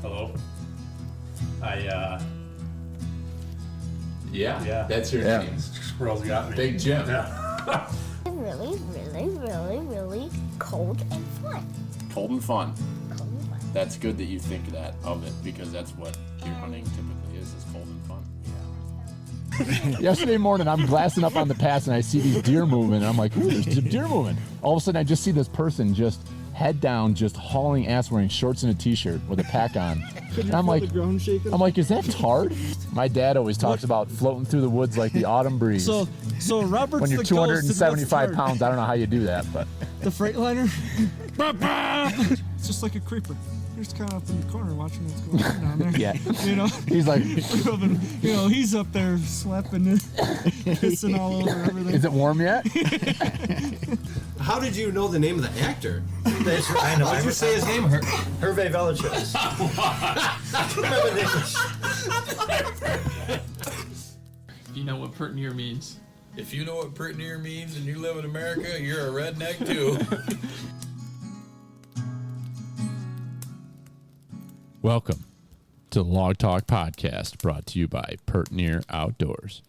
Hello. Yeah, that's your name. Squirrels got me. Big Jim. Yeah. Really cold and fun. Cold and fun. Cold and fun. That's good that you think that of it, because that's what deer hunting typically is cold and fun. Yesterday morning, I'm glassing up on the pass, and I see these deer moving, and I'm like, ooh, there's some deer moving. All of a sudden, I just see this person just head down, just hauling ass, wearing shorts and a t-shirt with a pack on. And I'm like, is that Tard? My dad always talks about floating through the woods like the autumn breeze. So Robert's when you're the 275 pounds, I don't know how you do that, but the Freightliner. It's just like a creeper. You're just kind of up in the corner watching what's going on down there. Yeah. You know. He's like, he's up there slapping it, pissing all over everything. Is it warm yet? How did you know the name of the actor? I know. How did you say his name? Hervé Villechaize. You know what pert near means. If you know what pert near means and you live in America, you're a redneck too. Welcome to the Log Talk Podcast, brought to you by Pert Near Outdoors.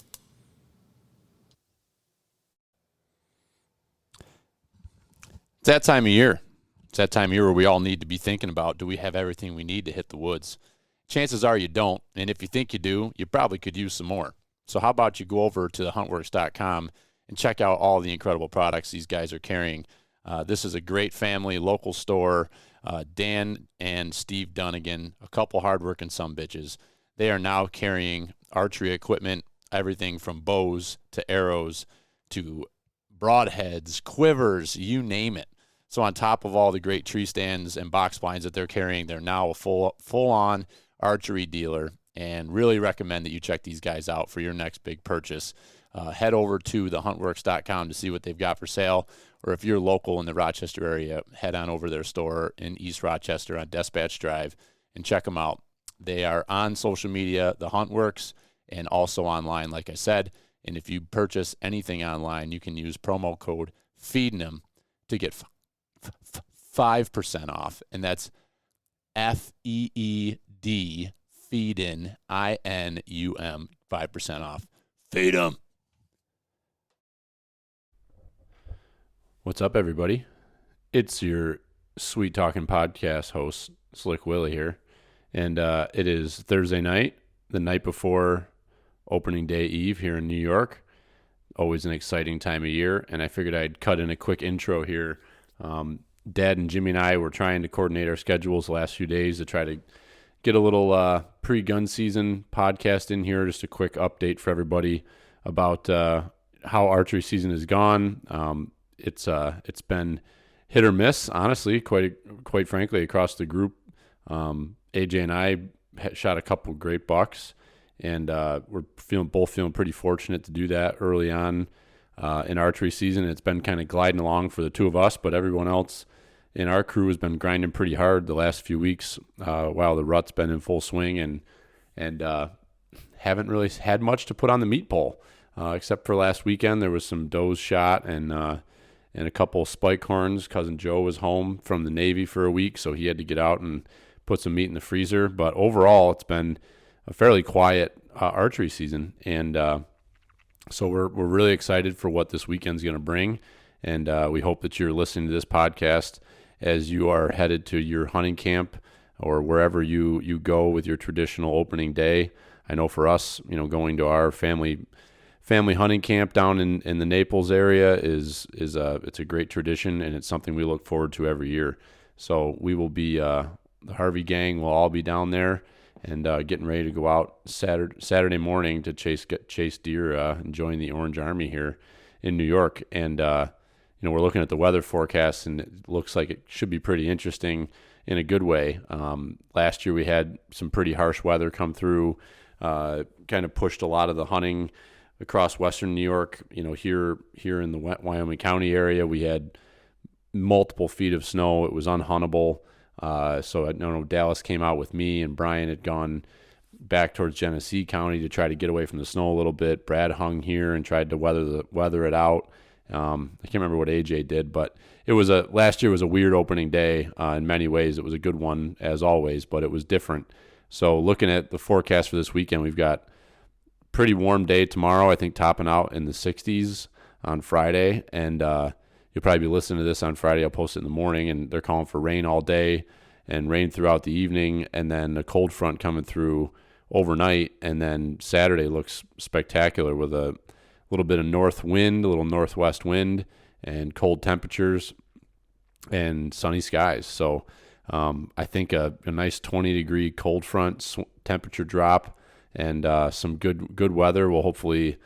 It's that time of year. It's that time of year where we all need to be thinking about, do we have everything we need to hit the woods? Chances are you don't, and if you think you do, you probably could use some more. So how about you go over to thehuntworks.com and check out all the incredible products these guys are carrying. This is a great family, local store. Dan and Steve Dunnigan, a couple hardworking sumbitches. They are now carrying archery equipment, everything from bows to arrows to broadheads, quivers, you name it. So on top of all the great tree stands and box blinds that they're carrying, they're now a full-on archery dealer, and really recommend that you check these guys out for your next big purchase. Head over to thehuntworks.com to see what they've got for sale, or if you're local in the Rochester area, head on over to their store in East Rochester on Dispatch Drive and check them out. They are on social media, The Huntworks, and also online, like I said. And if you purchase anything online, you can use promo code Feedinum to get 5% off, and that's FEED, Feedin, INUM, 5% off. Feed 'em. What's up, everybody? It's your sweet talking podcast host, Slick Willie here, and it is Thursday night, the night before opening day eve here in New York. Always an exciting time of year, and I figured I'd cut in a quick intro here. Dad and Jimmy and I were trying to coordinate our schedules the last few days to try to get a little pre-gun season podcast in here, just a quick update for everybody about how archery season has gone. It's been hit or miss, honestly, quite frankly, across the group. AJ and I shot a couple great bucks, and we're both feeling pretty fortunate to do that early on in archery season. It's been kind of gliding along for the two of us, but everyone else in our crew has been grinding pretty hard the last few weeks while the rut's been in full swing, and haven't really had much to put on the meat pole, except for last weekend. There was some does shot and a couple of spike horns. Cousin Joe was home from the Navy for a week, so he had to get out and put some meat in the freezer. But overall, it's been a fairly quiet archery season, and so we're really excited for what this weekend's going to bring, and we hope that you're listening to this podcast as you are headed to your hunting camp or wherever you go with your traditional opening day. I know for us, going to our family hunting camp down in the Naples area is it's a great tradition, and it's something we look forward to every year. So we will be the Harvey gang will all be down there and getting ready to go out Saturday morning to chase deer and join the Orange Army here in New York. And we're looking at the weather forecast, and it looks like it should be pretty interesting in a good way. Last year we had some pretty harsh weather come through, kind of pushed a lot of the hunting across western New York. Here in the Wyoming County area, we had multiple feet of snow. It was unhuntable. So I know Dallas came out with me, and Brian had gone back towards Genesee County to try to get away from the snow a little bit. Brad hung here and tried to weather it out. I can't remember what AJ did, but last year was a weird opening day in many ways. It was a good one as always, but it was different. So looking at the forecast for this weekend, we've got pretty warm day tomorrow. I think topping out in the 60s on Friday, and you'll probably be listening to this on Friday. I'll post it in the morning, and they're calling for rain all day and rain throughout the evening, and then a cold front coming through overnight, and then Saturday looks spectacular with a little bit of north wind, a little northwest wind, and cold temperatures and sunny skies. So I think a nice 20-degree cold front temperature drop and some good weather will hopefully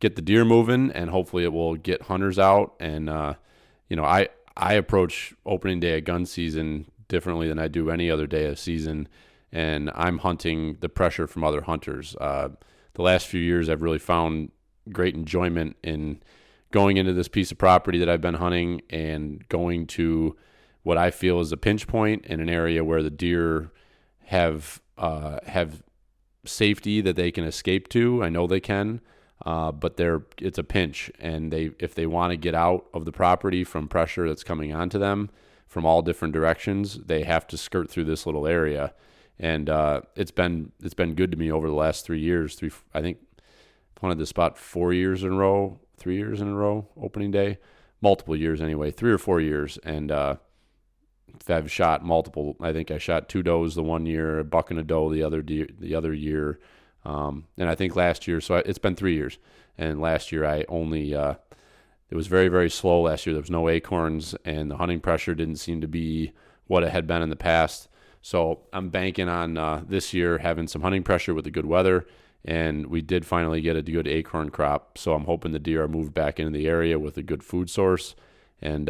get the deer moving, and hopefully it will get hunters out. And I approach opening day of gun season differently than I do any other day of season, and I'm hunting the pressure from other hunters. The last few years I've really found great enjoyment in going into this piece of property that I've been hunting and going to what I feel is a pinch point in an area where the deer have safety that they can escape to. I know they can, but it's a pinch, and if they want to get out of the property from pressure that's coming onto them from all different directions, they have to skirt through this little area. And it's been good to me over the last 3 years. I think hunted this spot 3 years in a row, opening day, multiple years anyway, 3 or 4 years. And I've shot multiple. I think I shot 2 does the one year, a buck and a doe the other year, and I think last year. So it's been 3 years, and last year I only. It was very, very slow last year. There was no acorns, and the hunting pressure didn't seem to be what it had been in the past. So I'm banking on this year having some hunting pressure with the good weather, and we did finally get a good acorn crop. So I'm hoping the deer are moved back into the area with a good food source, and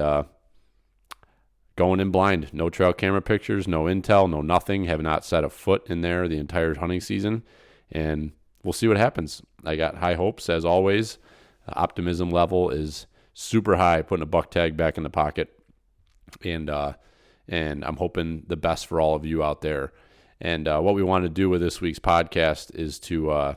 going in blind. No trail camera pictures, no intel, no nothing. Have not set a foot in there the entire hunting season, and we'll see what happens. I got high hopes, as always. The optimism level is super high, putting a buck tag back in the pocket, and I'm hoping the best for all of you out there. And what we want to do with this week's podcast is to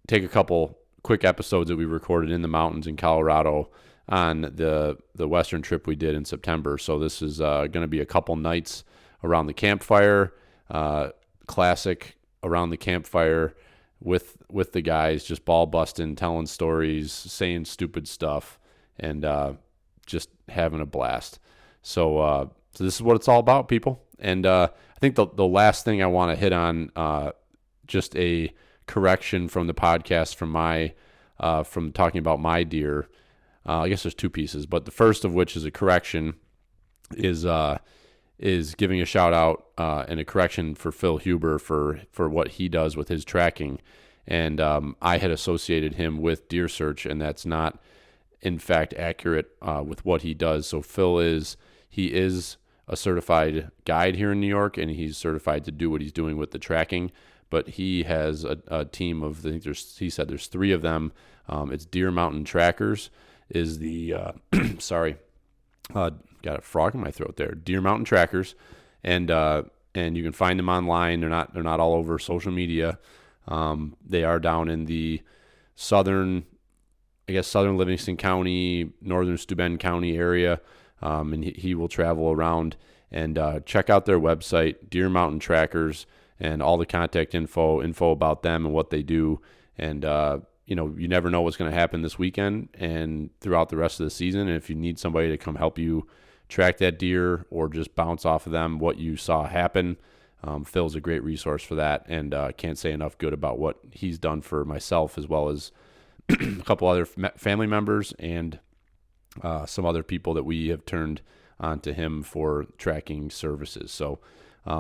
take a couple quick episodes that we recorded in the mountains in Colorado on the western trip we did in September. So this is going to be a couple nights around the campfire, classic around the campfire with the guys, just ball busting, telling stories, saying stupid stuff, and just having a blast. So this is what it's all about, people. And I think the last thing I want to hit on, just a correction from the podcast from talking about my deer. I guess there's two pieces, but the first of which is a correction is giving a shout out and a correction for Phil Huber for what he does with his tracking. And I had associated him with Deer Search, and that's not in fact accurate with what he does. So Phil is a certified guide here in New York, and he's certified to do what he's doing with the tracking. But he has a team of, I think he said there's 3 of them. It's Deer Mountain Trackers is the sorry, got a frog in my throat there. Deer Mountain Trackers, and you can find them online. They're not all over social media. They are down in the southern Livingston County, northern Steuben County area, and he will travel around and check out their website, Deer Mountain Trackers, and all the contact info about them and what they do. And you never know what's going to happen this weekend and throughout the rest of the season. And if you need somebody to come help you track that deer or just bounce off of them what you saw happen, Phil's a great resource for that, and can't say enough good about what he's done for myself as well as a couple other family members and some other people that we have turned onto him for tracking services. So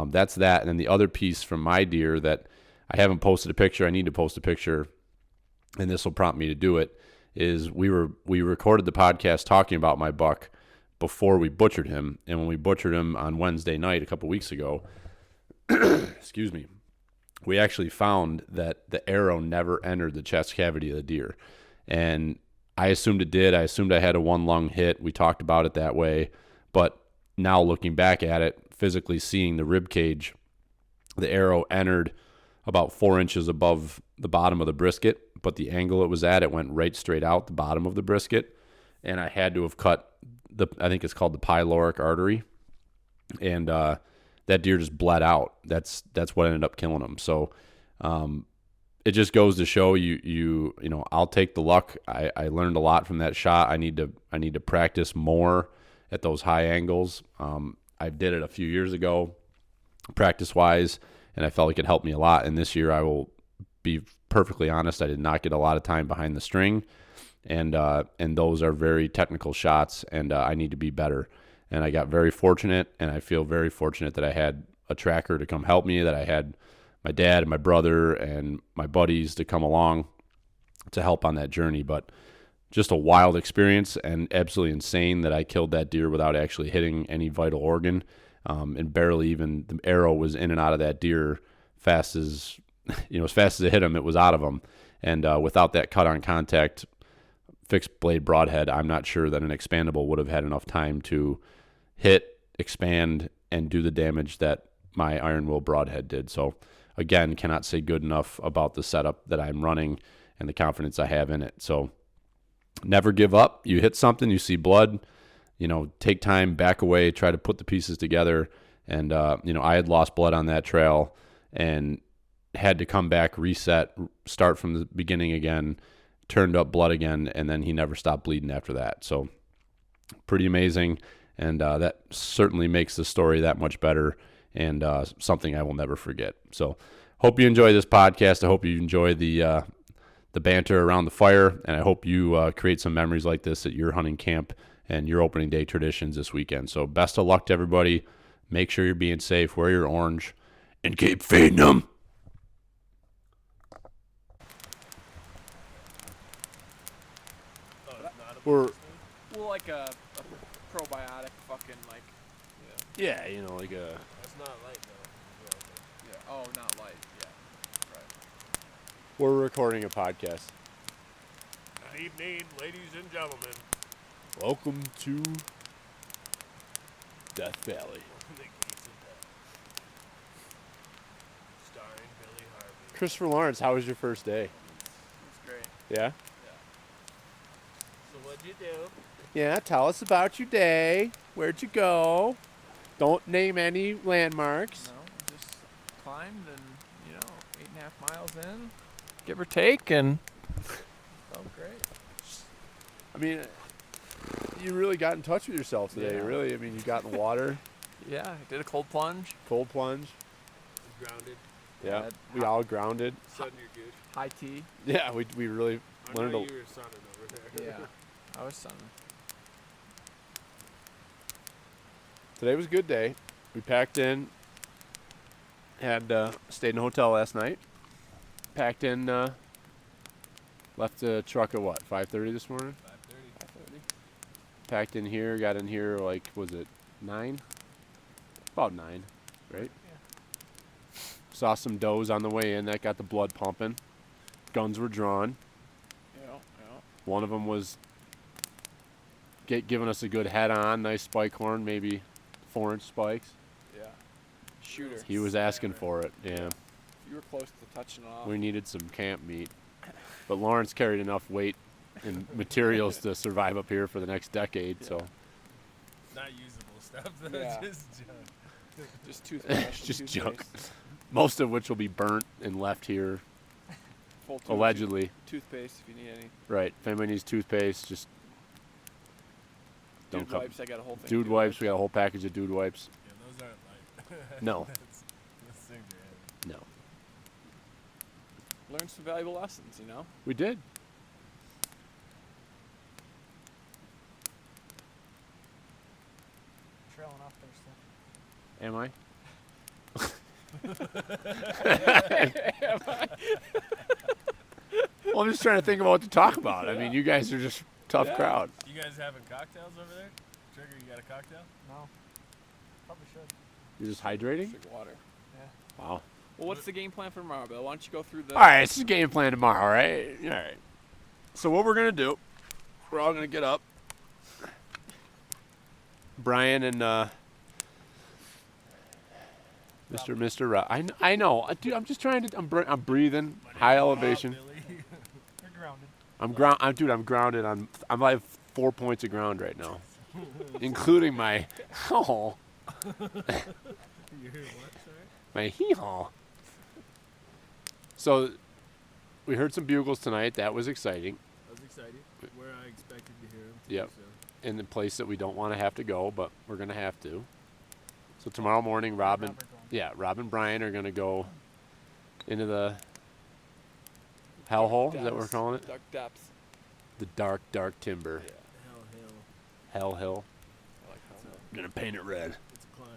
that's that. And then the other piece from my deer that I haven't posted a picture, I need to post a picture, and this will prompt me to do it, is we recorded the podcast talking about my buck before we butchered him. And when we butchered him on Wednesday night a couple weeks ago, excuse me, we actually found that the arrow never entered the chest cavity of the deer. And I assumed it did. I assumed I had a 1 lung hit. We talked about it that way. But now looking back at it, physically seeing the rib cage, the arrow entered about 4 inches above the bottom of the brisket, but the angle it was at, it went right straight out the bottom of the brisket. and I had to have cut I think it's called the pyloric artery, and that deer just bled out. That's what ended up killing him. So it just goes to show you know, I'll take the luck. I learned a lot from that shot. I need to practice more at those high angles. I did it a few years ago, practice wise, and I felt like it helped me a lot. And this year, I will be perfectly honest, I did not get a lot of time behind the string, and those are very technical shots, and I need to be better. And I got very fortunate, and I feel very fortunate that I had a tracker to come help me, that I had my dad and my brother and my buddies to come along to help on that journey. But just a wild experience, and absolutely insane that I killed that deer without actually hitting any vital organ, and barely even the arrow was in and out of that deer fast as it hit him, it was out of him. And without that cut on contact fixed blade broadhead, I'm not sure that an expandable would have had enough time to hit, expand, and do the damage that my iron will broadhead did. So again, cannot say good enough about the setup that I'm running and the confidence I have in it. So never give up. You hit something, you see blood, take time, back away, try to put the pieces together. And, I had lost blood on that trail and had to come back, reset, start from the beginning again, turned up blood again, and then he never stopped bleeding after that. So pretty amazing. And that certainly makes the story that much better, and something I will never forget. So hope you enjoy this podcast. I hope you enjoy the banter around the fire, and I hope you create some memories like this at your hunting camp and your opening day traditions this weekend. So best of luck to everybody. Make sure you're being safe, wear your orange, and keep feeding them. We're like a probiotic fucking like. like a. That's not light though. Yeah. Oh, not light. Yeah. Right. We're recording a podcast. Good evening, ladies and gentlemen. Welcome to Death Valley. The Gates of Death. Starring Billy Harvey. Christopher Lawrence, how was your first day? It's great. Yeah? So what'd you do? Yeah, tell us about your day. Where'd you go? Don't name any landmarks. No, just climbed and 8.5 miles in, give or take, and felt great. I mean, you really got in touch with yourself today, Yeah. really. I mean, you got in the water, Yeah, I did a cold plunge. cold plunge. Grounded. Yeah, we all grounded. Sun your gooch. High tea. Yeah, we really I learned know a you were sunning over there. Yeah, I was sunning. Today was a good day. We packed in, had stayed in a hotel last night. Packed in, left the truck at what, 5:30 this morning? 5:30. Packed in here, got in here like, was it 9? About 9, right? Yeah. Saw some does on the way in that got the blood pumping. Guns were drawn. Yeah. One of them was giving us a good head on, nice spike horn, maybe 4-inch spikes. Yeah. Shooter. He was asking for it, yeah. You were close to touching it off. We needed some camp meat. But Lawrence carried enough weight and materials to survive up here for the next decade, so. Not usable stuff. Yeah. Just junk. Just toothpaste. Just toothpaste. junk. Most of which will be burnt and left here, Full tube. allegedly. Toothpaste if you need any. Right. If anybody needs toothpaste, just don't Dude come. wipes. I got a whole thing. Dude wipes. We got a whole package of dude wipes. Yeah, those aren't light. No. Those things are heavy. No. Learn some valuable lessons, We did. Trailing off there still. Am I? Well, I'm just trying to think about what to talk about. I mean, you guys are just tough Yeah. crowd. You guys having cocktails over there? Trigger, you got a cocktail? No. Probably should. You're just hydrating? Drink water. Wow. Well, what's the game plan for tomorrow, Bill? Why don't you go through the... All right, it's the game plan tomorrow, right? All right. So what we're gonna do? We're all gonna get up. Brian and Mr. Rob. I know, dude. I'm just trying to. I'm breathing high elevation. Billy. You're grounded. I'm grounded. I'm grounded. I'm like 4 points of ground right now, including my my hee-haw. So we heard some bugles tonight. That was exciting. I was excited. Where I expected to hear him. Yep. In the place that we don't want to have to go, but we're going to have to. So tomorrow morning, Rob and Brian are going to go into the hellhole. Is that what we're calling it? Dark depths. The dark, dark timber. Yeah. Hell Hill. I like Hell Hill. Going to paint it red. It's a climb.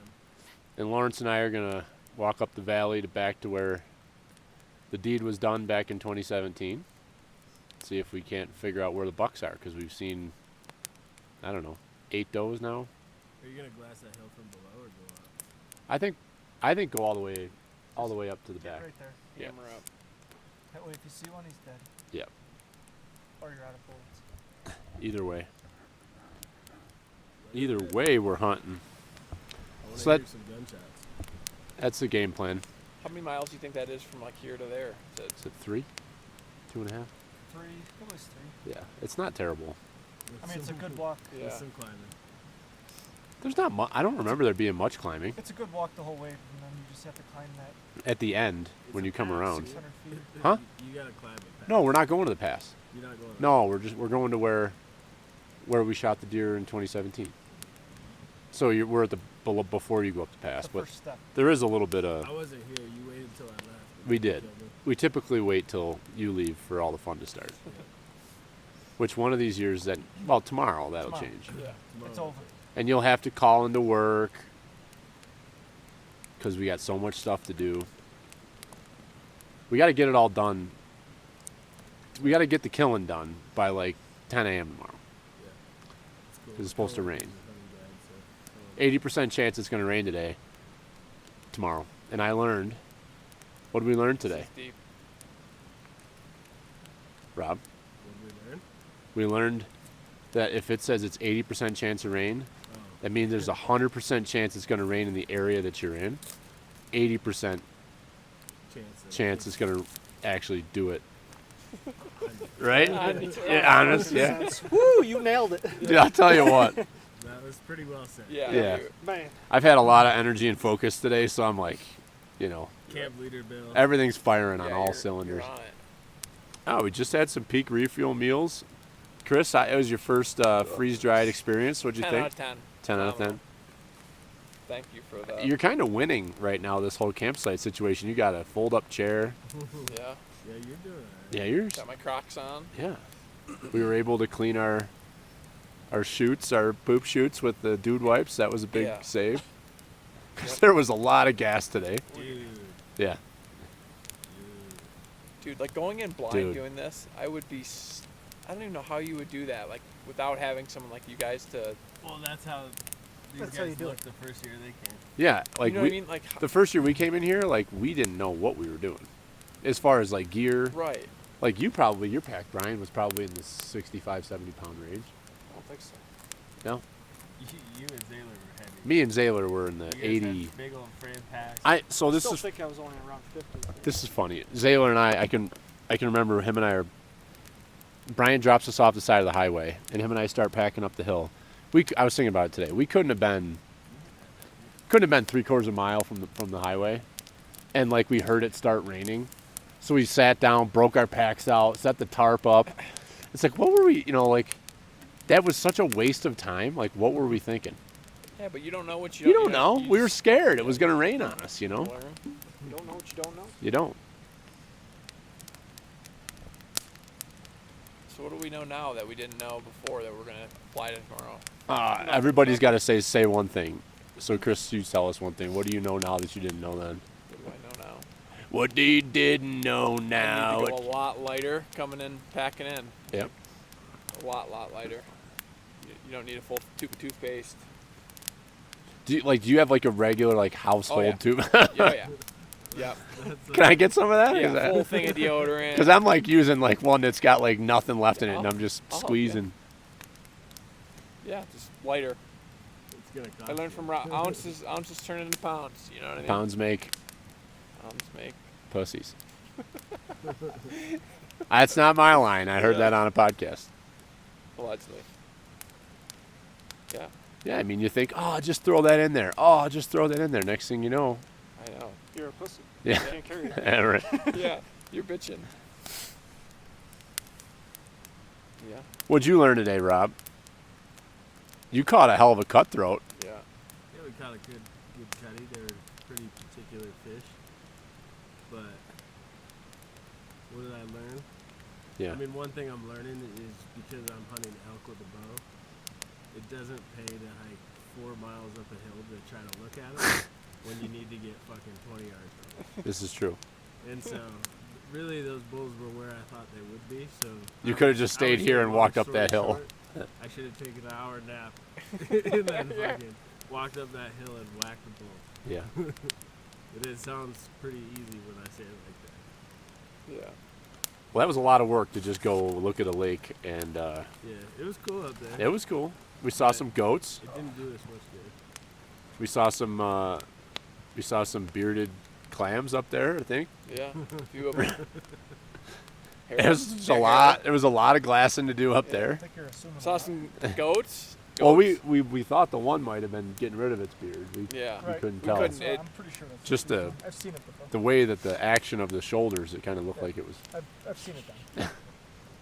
And Lawrence and I are going to walk up the valley to back to where the deed was done back in 2017. See if we can't figure out where the bucks are, because we've seen, I don't know, 8 does now. Are you gonna glass that hill from below or go up? I think go all the way up to the back. Right there. Yeah. Hammer up. That way, if you see one, he's dead. Yeah. Or you're out of bullets. Either way, we're hunting. I want So to that- hear some gunshots. That's the game plan. How many miles do you think that is from like here to there? Is it Is it 3? 2.5? 3, probably 3. Yeah. It's not terrible. I mean, it's a good walk. Yeah. There's some climbing. There's not much. I don't remember there being much climbing. It's a good walk the whole way, and then you just have to climb that At the end, when a you come pass, around. 600 feet. Huh? You gotta climb it. Pat. No, we're not going to the pass. You're not going. No, we're going to where we shot the deer in 2017. So we're at the before you go up the pass, The but first step. there is a little bit of. I wasn't here. You waited until I left. We did. Killed me. We typically wait till you leave for all the fun to start. Which one of these years tomorrow that'll Tomorrow. change. Yeah. It's over. And you'll have to call into work because we got so much stuff to do. We got to get it all done. We got to get the killing done by like 10 a.m. tomorrow. It's cool. 'Cause it's supposed to Cold rain. is a hunting guide, so, 80% chance it's going to rain tomorrow. And I learned. What did we learn today, It's deep. Rob? what did we learn? We learned that if it says it's 80% chance of rain, Oh. that means there's a 100% chance it's going to rain in the area that you're in. 80% chance it's going to actually do it. Right? Yeah, honest, yeah. Woo, you nailed it. Dude, I'll tell you what. That was pretty well said. Yeah. Yeah. Man. I've had a lot of energy and focus today, so I'm like, Camp leader Bill. everything's firing on Yeah, all you're cylinders. on it. Oh, we just had some peak refuel meals. Chris, it was your first freeze-dried experience. What'd you 10 think? out of 10. 10 out of 10. Phenomenal. Thank you for that. You're kind of winning right now, this whole campsite situation. You got a fold-up chair. Yeah. Yeah, you're doing it. Yeah, you're. Got my Crocs on. Yeah. We were able to clean our chutes, our poop chutes with the dude wipes. That was a big Yeah. save. 'Cause there was a lot of gas today. Dude. Yeah. Dude, like going in blind Dude. doing this, I would be. I don't even know how you would do that, like without having someone like you guys to. Well, that's how these That's guys how you do look the first year they came. Yeah, like you know what I mean? Like. the first year we came in here, like we didn't know what we were doing, as far as like gear. Right. Like your pack, Brian, was probably in the 65, 70 pound range. I don't think so. No, You and Zaylor were heavy. me and Zaylor were in the You guys 80. had big old frame packs. So this Still is think I was only around 50. This is funny. Zaylor and I can remember him and I are. Brian drops us off the side of the highway, and him and I start packing up the hill. I was thinking about it today. We couldn't have been 3/4 of a mile from the highway, and like we heard it start raining, so we sat down, broke our packs out, set the tarp up. It's like, what were we? Like that was such a waste of time. Like, what were we thinking? Yeah, but you don't know what You don't know. We were scared it was gonna rain on us. learn. You don't know what you don't know. You don't. So what do we know now that we didn't know before that we're gonna apply to tomorrow? Everybody's got to say one thing. So, Chris, you tell us one thing. What do you know now that you didn't know then? What do I know now? What do you didn't know now? I need to go a lot lighter coming in, packing in. Yep. A lot lighter. You don't need a full tube of toothpaste. Do you have like a regular like household yeah. tube? Oh yeah. Yep. Can I get some of that? Yeah, full thing of deodorant. Because I'm like using like one that's got like nothing left in it, and I'm just I'll help squeezing. Yeah, just lighter. It's gonna cost I learned you. from ounces turn into pounds. You know what I mean? Pounds make Pounds make. pussies. That's not my line. I heard Yeah. that on a podcast. Allegedly. Yeah, Yeah, I mean, you think, oh, just throw that in there. Oh, just throw that in there. Next thing you know. I know. You're a pussy. Yeah. You can't carry it. Yeah, right. Yeah, you're bitching. Yeah. What'd you learn today, Rob? You caught a hell of a cutthroat. Yeah. Yeah, we caught a good cutty. They were pretty particular fish. But what did I learn? Yeah. I mean, one thing I'm learning is because I'm hunting elk with a bow, it doesn't pay to hike 4 miles up a hill to try to look at them when you need to get fucking 20 yards from them. This is true. And so, really, those bulls were where I thought they would be. So You could have just stayed here and walked up that hill. I should have taken an hour nap and then fucking walked up that hill and whacked the bull. Yeah. It sounds pretty easy when I say it like that. Yeah. Well, that was a lot of work to just go look at a lake, and Yeah, it was cool up there. it was cool. We saw some goats. It didn't do us much good. We saw some bearded clams up there, I think. Yeah. A few of them. There was just a lot. There was a lot of glassing to do up I there. think you're assuming. Saw some goats. Well, we thought the one might have been getting rid of its beard. We Yeah. we Right. couldn't We tell. couldn't- So it- I'm pretty sure that's Just what the you're doing. I've seen it before. the way that the action of the shoulders, it kind of looked like it was. I've seen it done.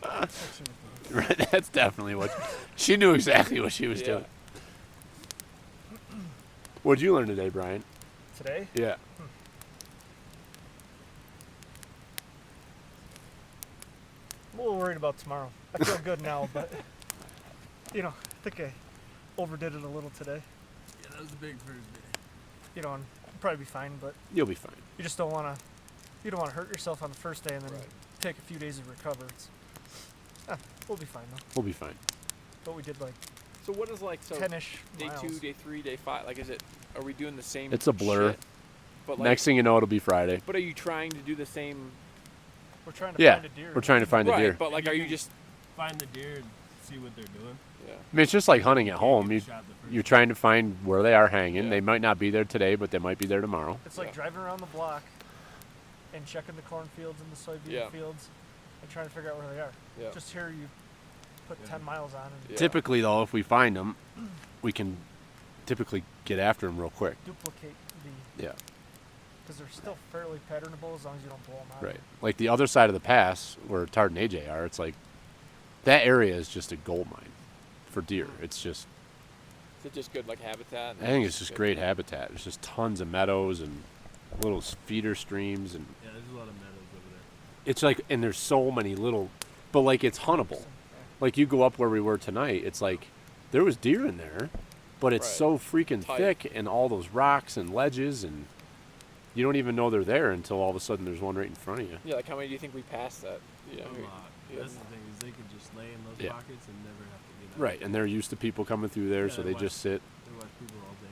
I've seen it done. Right, that's definitely what she knew exactly what she was Yeah. doing. What'd you learn today, Brian? Today, Yeah. I'm a little worried about tomorrow. I feel good now, but I think I overdid it a little today. Yeah, that was a big first day. And I'll probably be fine, but You'll be fine. you just don't want to hurt yourself on the first day and then Right. take a few days to recover. We'll be fine though. We'll be fine. But we did like So what is like 10-ish day miles. 2, day 3, day 5? Like, are we doing the same? It's a blur. shit? But like, Next thing you know, it'll be Friday. But are you trying to do the same? We're trying to Yeah, find a deer. we're trying to find the right. deer. But like, are you just? Find the deer and see what they're doing. Yeah. I mean, it's just like hunting at home. Get You, shot the first you're trying to find where they are hanging. Yeah. They might not be there today, but they might be there tomorrow. It's like Yeah. driving around the block and checking the cornfields and the soybean Yeah. fields and trying to figure out where they are. Yeah. Just here you put Yeah. 10 miles on and Yeah. Typically, though, if we find them, we can typically get after them real quick. duplicate the, Yeah. because they're still fairly patternable as long as you don't blow them out. Right. Like the other side of the pass where Tard and AJ are, it's like that area is just a gold mine for deer. It's just, Is it just good like habitat? I think it's just good? great habitat. There's just tons of meadows and little feeder streams, and Yeah, there's a lot of meadows over there. it's like, and there's so many little, but like it's huntable. Like you go up where we were tonight, it's like there was deer in there, but it's Right. so freaking Tight. thick and all those rocks and ledges, and you don't even know they're there until all of a sudden there's one right in front of you. Yeah. Like, how many do you think we passed that? Yeah. A lot. yeah. That's the thing is they could just lay in those Yeah. pockets and never have to get out. Right, and they're used to people coming through there, Yeah, so they they watch- just sit. They watch people all day.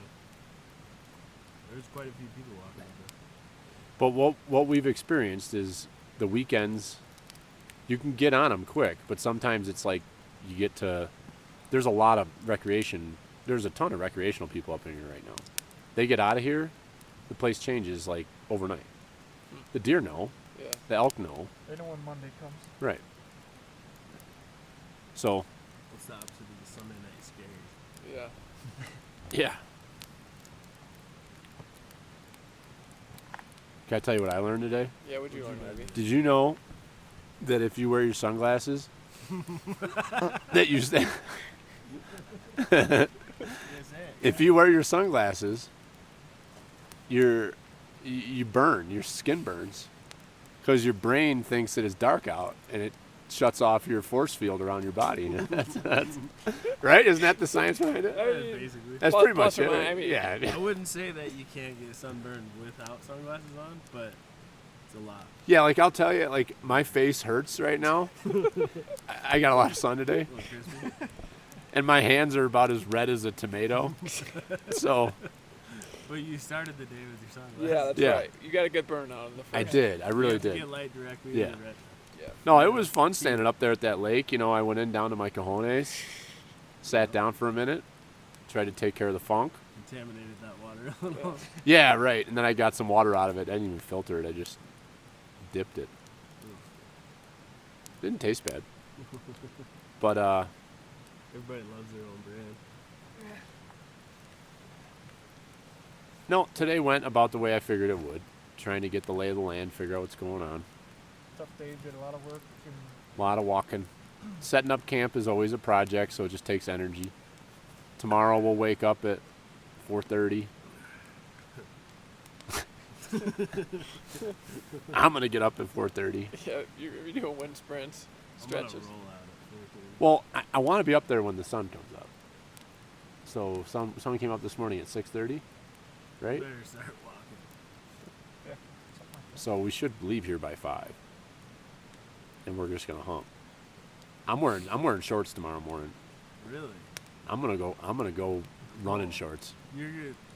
There's quite a few people walking over there. But what we've experienced is the weekends, you can get on them quick, but sometimes it's like you get to, there's a lot of recreation. There's a ton of recreational people up in here right now. They get out of here, the place changes like overnight. The deer know, Yeah. the elk know, They know when Monday comes. right? So, What's the opposite of the Sunday night scares? Yeah. yeah. Can I tell you what I learned today? Yeah. What'd you learn, maybe? Did you know that if you wear your sunglasses, that you stay? If you wear your sunglasses, you burn. Your skin burns because your brain thinks that it's dark out and it shuts off your force field around your body. that's right. Isn't that the science behind it? Yeah, basically. That's Plus- pretty much plus or it. minus, right? I mean- Yeah. I wouldn't say that you can't get sunburned without sunglasses on, but it's a lot. Yeah, like I'll tell you, like my face hurts right now. I got a lot of sun today, A little crispy. and my hands are about as red as a tomato. So But you started the day with your sunglasses. Yeah. That's Yeah. right. You got a good burnout in the first. I did. I You really have to did. Get light directly Yeah. in the retina. Yeah. No, it was fun standing up there at that lake. You know, I went in down to my cojones, sat down for a minute, tried to take care of the funk. Contaminated that water a little. Yeah, right. And then I got some water out of it. I didn't even filter it. I just dipped it. Didn't taste bad. But Everybody loves their own brand. No, today went about the way I figured it would. Trying to get the lay of the land, figure out what's going on. Tough day, did a lot of work. And A lot of walking. Setting up camp is always a project, so it just takes energy. Tomorrow we'll wake up at 4:30. I'm gonna get up at 4:30. Yeah, you're doing wind sprints, stretches. I'm gonna roll out at 4:30. Well, I want to be up there when the sun comes up. So someone came up this morning at 6:30, right? Better start walking. yeah, something like that. So we should leave here by 5, and we're just gonna hump. I'm wearing shorts tomorrow morning. Really? I'm gonna go run in shorts.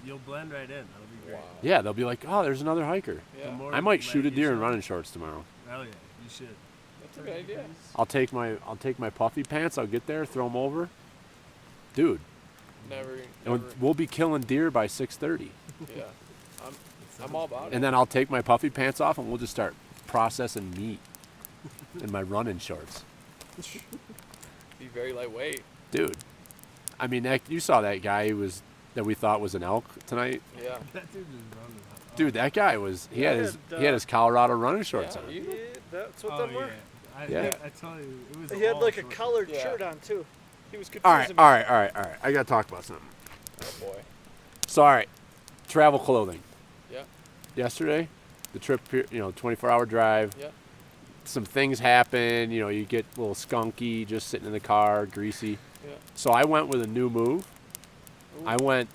You'll blend right in. That'll be great. Wow. Yeah, they'll be like, oh, there's another hiker. Yeah, The more I might like shoot a you deer in should- running shorts tomorrow. Hell yeah, you should. that's a good idea. I'll take my puffy pants. I'll get there, throw them over, dude. Never. And we'll be killing deer by 6:30, Yeah, I'm all about it. and then I'll take my puffy pants off, and we'll just start processing meat in my running shorts, Be very lightweight. dude. I mean, you saw that guy that we thought was an elk tonight, Yeah. That dude is running. dude. That guy was he had Yeah, his Colorado running shorts Yeah, on. you- That's what Oh them yeah. were. Yeah. I tell you, it was. He had all like a short. collared Yeah. shirt on too. He was All right, confusing all me. right, all right, all right. I gotta talk about something. Oh boy. So, all right, travel clothing. Yeah. Yesterday, the trip, 24-hour drive. Yeah. Some things happen. You get a little skunky just sitting in the car, greasy. Yeah. So I went with a new move. Ooh. I went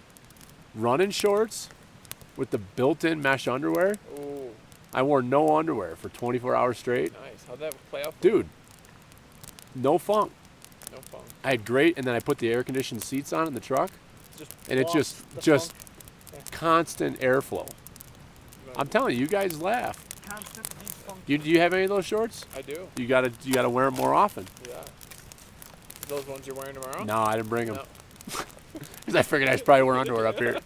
running shorts with the built-in mesh underwear. Ooh, I wore no underwear for 24 hours straight. nice. How'd that play out? For Dude, no funk. you? No fun. I had great, and then I put the air-conditioned seats on in the truck, Just and it lost the just funk. constant airflow. I'm telling you, you guys laugh. Constant defunk. Do you have any of those shorts? I do. You gotta wear them more often. Yeah. Those ones you're wearing tomorrow? No, I didn't bring them. No. Because I figured I should probably wear underwear up here.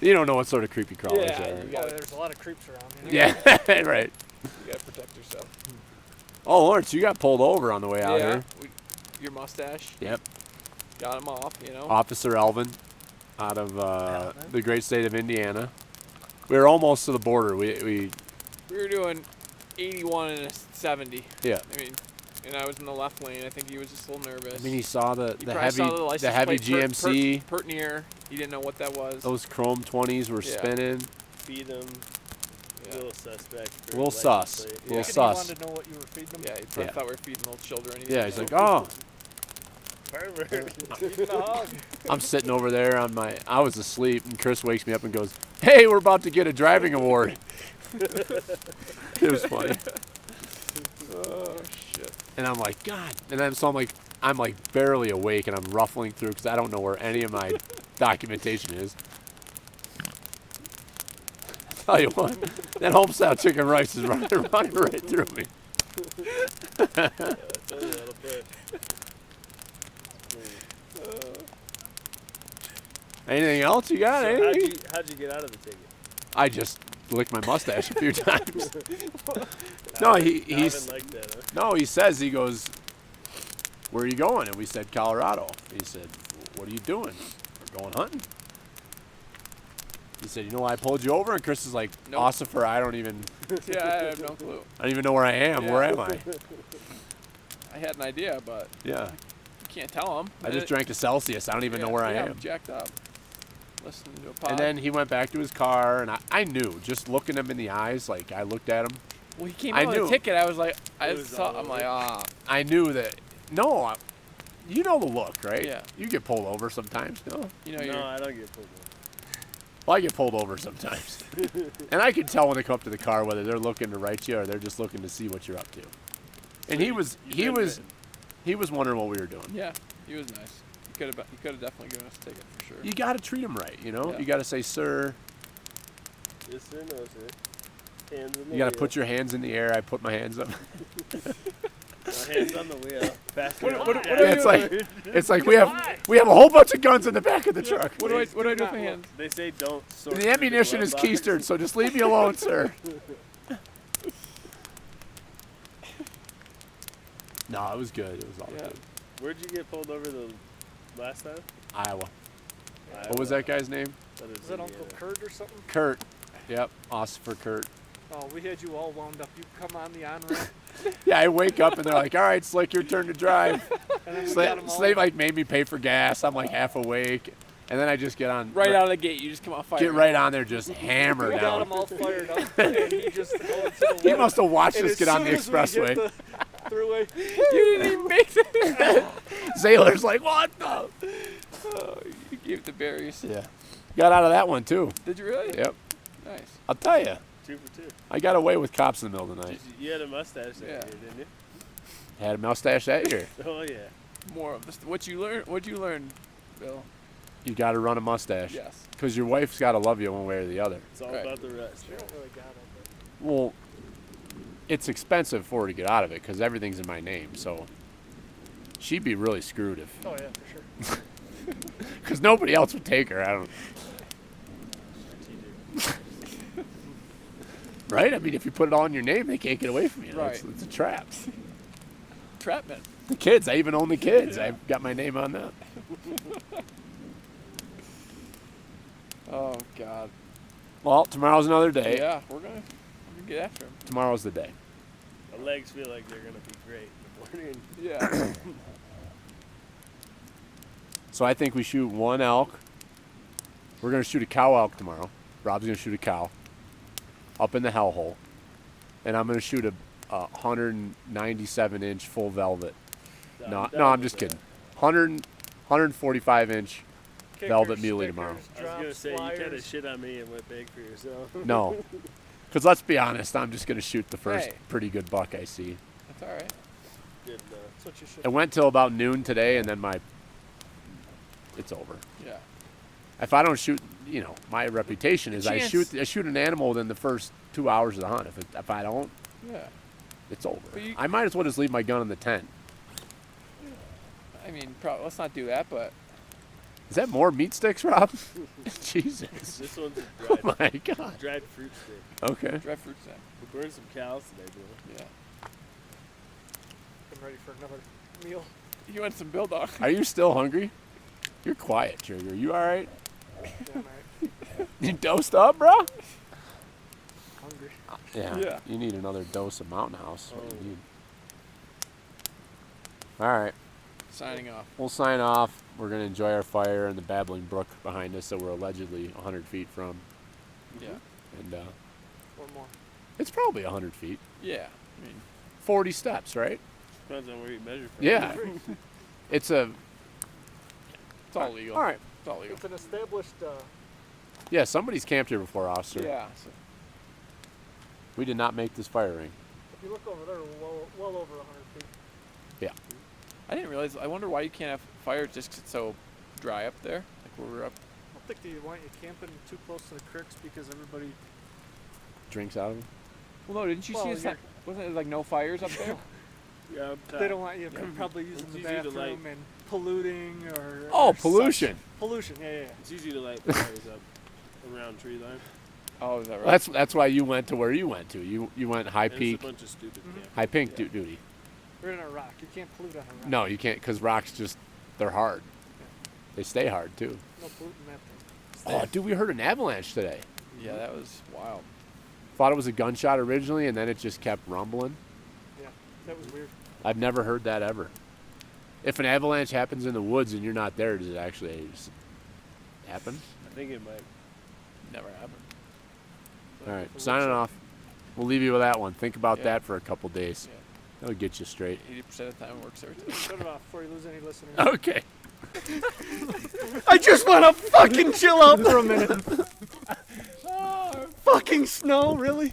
You don't know what sort of creepy crawlers Yeah, are. you Oh, there's a lot of creeps around. Yeah, right. You gotta protect yourself. Oh, Lawrence, you got pulled over on the way out yeah. here. Your mustache. Yep. Got him off. You know. Officer Elvin out of the great state of Indiana. We were almost to the border. We We were doing 81 and a 70. yeah. I mean, and I was in the left lane. I think he was just a little nervous. I mean, he saw the He probably heavy saw the license heavy plate GMC. Pert near. He didn't know what that was. Those chrome 20s were Yeah. spinning. Feedinum. Yeah. Little suspect. for A little license sus. plate. A little He sus. wanted to know what you were feeding him. Yeah, he probably Yeah. thought we were feeding little children. He Yeah, didn't he's know. like, oh. Pervert. Feeding the hog. I'm sitting over there I was asleep, and Chris wakes me up and goes, "Hey, we're about to get a driving award." It was funny. Oh shit. And I'm like, God. And then so I'm like barely awake, and I'm ruffling through because I don't know where any of my documentation is. Tell you what, that homestyle chicken rice is running right through me. That's only a little bit. Anything else you got? So Anything? how'd you get out of the ticket? I just licked my mustache a few times. No, he's Alvin liked that, huh? no. He says, he goes, "Where are you going?" And we said Colorado. He said, "What are you doing?" "We're going hunting." He said, "You know why I pulled you over?" And Chris is like, Nope. "Ossifer, I don't even Yeah, I have no clue. know where I am. Yeah. Where am I?" I had an idea, but Yeah. you can't tell him. I just drank a Celsius. I don't even know where I am. Jacked up. Listening to a pod. And then he went back to his car, and I knew, just looking him in the eyes, like I looked at him, well, he came I out with knew. a ticket. I was like, It was all I'm like, ah, I knew that. No, you know the look, right? Yeah. You get pulled over sometimes. No. you know, No, I don't get pulled over. Well, I get pulled over sometimes, and I can tell when they come up to the car whether they're looking to write you or they're just looking to see what you're up to. And he was wondering what we were doing. yeah, he was nice. He could have definitely given us a ticket for sure. You got to treat him right, you know. Yeah. You got to say, "Sir." Yes, sir, no, sir. Hands on the You got to wheel. put your hands in the air. I put my hands up. Hands on the wheel. Faster. It's like we have a whole bunch of guns in the back of the truck. What do I do with my hands? They say don't. Sort The ammunition through is glove box. keistered, so just leave me alone, sir. No, it was good. It was all Yeah. good. Where'd you get pulled over the last time? Iowa. What was that guy's name? Was that Uncle Kurt or something? Kurt. Yep, us for Kurt. Oh, we had you all wound up. You come on the on-ramp. Yeah, I wake up and they're like, all right, Slick, your turn to drive. And then we So got 'em all. they like made me pay for gas. I'm like half awake. And then I just get on. Right out of the gate, you just come off fire. Get right on there, just hammered We got out. him all fired up. And he just going to the He left. must have watched And us as get on soon the as we hit expressway. the throughway. You didn't even make it. Sailor's like, what the? Oh, you gave the berries. Yeah. Got out of that one too. Did you really? Yep. Nice. I'll tell you, 2 for 2. I got away with cops in the middle of the night. You had a mustache that Yeah. year, didn't you? Had a mustache that year. Oh yeah. More of this. What'd you learn, Bill? You got to run a mustache. Yes. Because your wife's got to love you one way or the other. It's all Right. about the rest. We don't really got it. Well, it's expensive for her to get out of it because everything's in my name. So she'd be really screwed if, But, oh, yeah, for sure. because nobody else would take her. I don't. Right? I mean, if you put it all in your name, they can't get away from you. Right. It's a trap. Trapman. The kids, I even own the kids. I've got my name on that. Oh God. Well, tomorrow's another day. Yeah, we're gonna get after him. Tomorrow's the day. My legs feel like they're gonna be great in the morning. Yeah. So I think we shoot one elk. We're going to shoot a cow elk tomorrow. Rob's going to shoot a cow up in the hellhole. And I'm going to shoot a 197-inch full velvet. No, I'm just kidding. 145-inch velvet muley tomorrow. I was gonna say you kind of shit on me and went big for yourself. No. Because let's be honest, I'm just going to shoot the first Hey. pretty good buck I see. That's all right. Good enough. That's what you should. It went till about noon today, and then it's over. Yeah. If I don't shoot, my reputation is I chance- shoot an animal within the first 2 hours of the hunt. If I don't, Yeah. it's over. But you- I might as well just leave my gun in the tent. I mean, let's not do that, but Is that more meat sticks, Rob? Jesus. This one's a Oh dried, my God. dried fruit stick. Okay. dry fruit snack. We burned some cows today, bro. Yeah. I'm ready for another meal. You want some Bill Dog? Are you still hungry? You're quiet, Trigger. You all right? Damn right. You dosed up, bro? Hungry. Yeah. Yeah. You need another dose of Mountain House. What Oh. you need. All right. Signing off. We'll sign off. We're going to enjoy our fire and the babbling brook behind us that we're allegedly 100 feet from. Yeah. And Or more. it's probably 100 feet. Yeah. I mean, 40 steps, right? Depends on where you measure from. Yeah. It's a... it's all legal. All right. It's all legal. It's an established. Yeah, somebody's camped here before, officer. Yeah. So, We did not make this fire ring. If you look over there, well over 100 feet. I didn't realize. I wonder why you can't have fire just 'cause it's so dry up there. Like where we're up. I don't think they want you camping too close to the creeks because everybody. Drinks out of them? Well, no, didn't you Well, see us? you're- Wasn't it like no fires up there? Yeah, up top. They don't want you probably using It's the easy to bathroom light. and polluting or. Oh, or such. pollution. Pollution, yeah. It's easy to light fires up around tree line. Oh, is that right? That's why you went to where you went to. You went High And Peak, it's a bunch of stupid camp. High Pink duty. We're in a rock. You can't pollute on a rock. No, you can't because rocks just, they're hard. They stay hard too. No polluting that thing. Oh, dude, we heard an avalanche today. Yeah, that was wild. Thought it was a gunshot originally, and then it just kept rumbling. Yeah, that was weird. I've never heard that ever. If an avalanche happens in the woods and you're not there, does it actually just happen? I think it might. Never happened. All right, signing off. We'll leave you with that one. Think about Yeah. that for a couple days. Yeah. That'll get you straight. 80% of the time it works every time. Shut it off before you lose any listeners. Okay. I just want to fucking chill out for a minute. Fucking snow, really?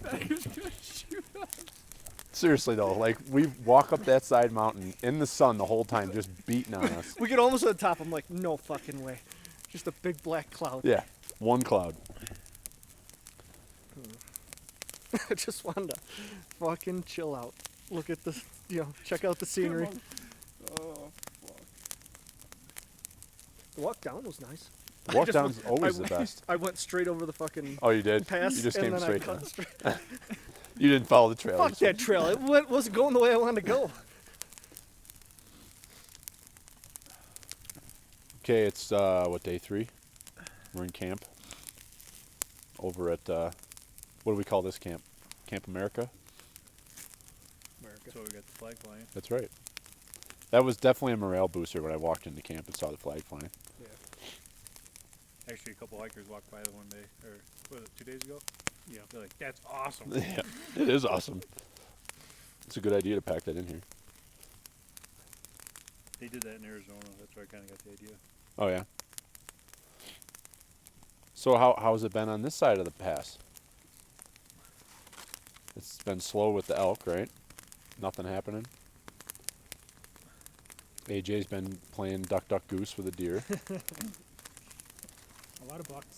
Seriously though, like we walk up that side mountain in the sun the whole time, just beating on us. We get almost to the top. I'm like, no fucking way. Just a big black cloud. Yeah, one cloud. I just wanted to fucking chill out. Look at the, check out the scenery. Oh, fuck. The walk down was nice. Walk I just down's went- always I the went- best. I went straight over the fucking Oh, you did? pass. You just and came then straight I down. cut straight. You didn't follow the trail. Fuck that trail. It wasn't going the way I wanted to go. Okay, it's what, day 3? We're in camp. Over at, what do we call this camp? Camp America? America. So we got the flag flying. That's right. That was definitely a morale booster when I walked into camp and saw the flag flying. Yeah. Actually, a couple hikers walked by the one day, or what was it, 2 days ago? Yeah. They're like, that's awesome. Yeah, it is awesome. It's a good idea to pack that in here. They did that in Arizona. That's where I kind of got the idea. Oh, yeah. So how's it been on this side of the pass? It's been slow with the elk, right? Nothing happening. AJ's been playing duck, duck, goose with a deer. A lot of bucks.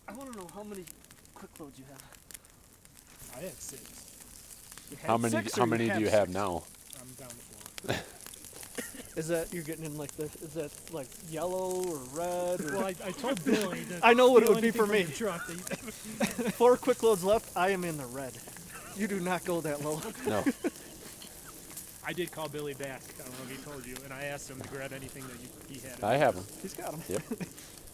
I want to know how many quick loads you have. I had 6. How many do you have now? I'm down to 4. Is that you're getting in like the? Is that like yellow or red? Or Well, I told Billy that I know what it steal would be for anything me. from the truck that 4 quick loads left. I am in the red. You do not go that low. No. I did call Billy back. I don't know if he told you, and I asked him to grab anything that he had. I have them. He's got them. Yep.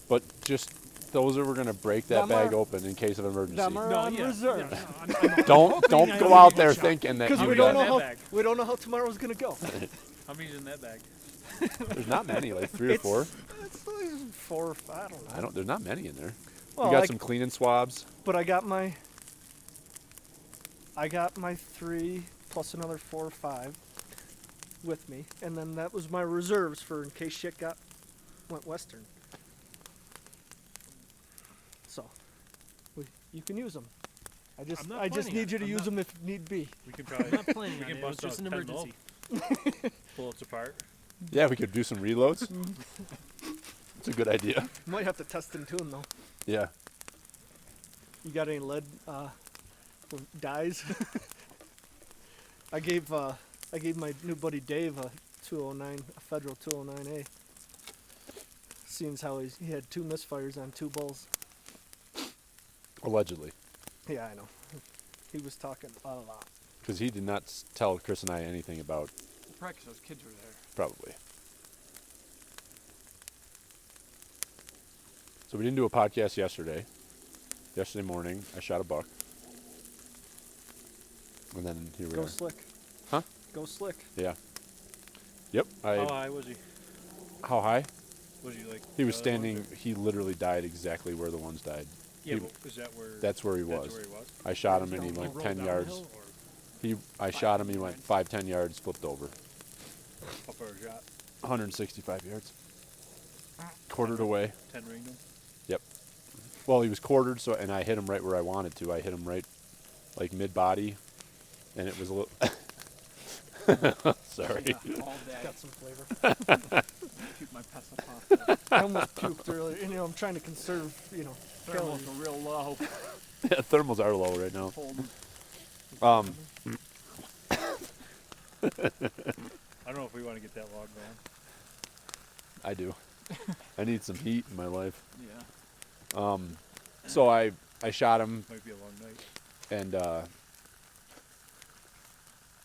But just those are we're gonna break that Them bag are- open in case of emergency. Them are on reserve. Yeah, I'm Don't hoping I go only out need there one shot. thinking that Because you we got. don't know that how bag. we don't know how tomorrow's gonna go. How many's in that bag? There's not many, like 3 or 4. It's like 4 or 5. I don't know. There's not many in there. Well, You got I- some cleaning swabs. But I got my 3 plus another 4 or 5 with me, and then that was my reserves for in case shit went western. So, you can use them. I'm I not just planning need on you it. to I'm use not- them if need be. We can probably. I'm not planning we on can it. It was bust just out an 10 mil, emergency. Bullets apart. Yeah, we could do some reloads. It's a good idea. Might have to test into them though. Yeah. You got any lead dyes? I gave my new buddy Dave a 209, a Federal 209A. Seeing as how he had 2 misfires on 2 bulls. Allegedly. Yeah, I know. He was talking a lot. Because he did not tell Chris and I anything about, Probably 'cause those kids were there. probably. So we didn't do a podcast yesterday. Yesterday morning, I shot a buck. And then here we Go are. slick. Huh? Go slick. Yeah. Yep. How high was he? How high? Was he like? He was the other standing, ones, or- he literally died exactly where the ones died. Yeah, he- but is that where? That's where he That's was. where he was. I shot him and he He went rolled 10 down the yards. hill, or I shot him, he went 5-10 yards, flipped over. how far a shot? 165 yards. Quartered away. 10 ring them. Yep. Well, he was quartered, so and I hit him right where I wanted to. I hit him right, like mid-body, and it was a little. Sorry. Yeah, all day. Got some flavor. Keep my pestle pasta. I almost puked earlier. And, I'm trying to conserve, Thermals calories. are real low. Yeah, thermals are low right now. Hold 'em. I don't know if we want to get that log going. I do. I need some heat in my life. Yeah. So I shot him, Might be a long night. and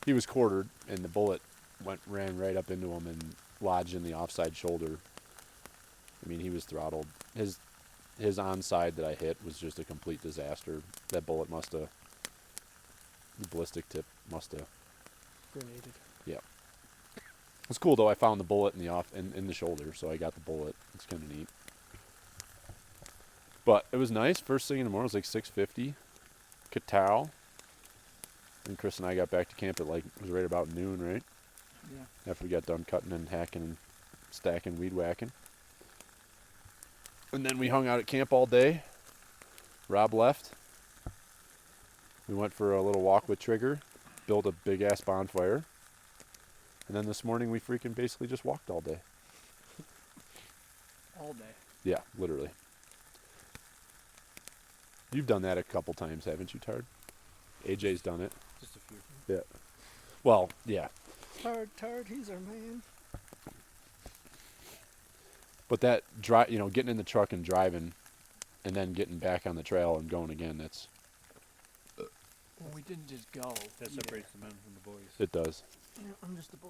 he was quartered, and the bullet ran right up into him and lodged in the offside shoulder. I mean, he was throttled. His onside that I hit was just a complete disaster. That bullet the ballistic tip must have. Grenaded. Yeah. It's cool though. I found the bullet in the shoulder, so I got the bullet. It's kind of neat. But it was nice. First thing in the morning was like 6:50. Katow. And Chris and I got back to camp at it was right about noon, right? Yeah. After we got done cutting and hacking and stacking, weed whacking. And then we hung out at camp all day. Rob left. We went for a little walk with Trigger, built a big ass bonfire. And then this morning we freaking basically just walked all day. All day. Yeah, literally. You've done that a couple times, haven't you, Tard? AJ's done it. Just a few. Yeah. Well, yeah. Tard, he's our man. But that getting in the truck and driving and then getting back on the trail and going again, Well, we didn't just go. That either. separates the men from the boys. it does. Yeah, I'm just a boy.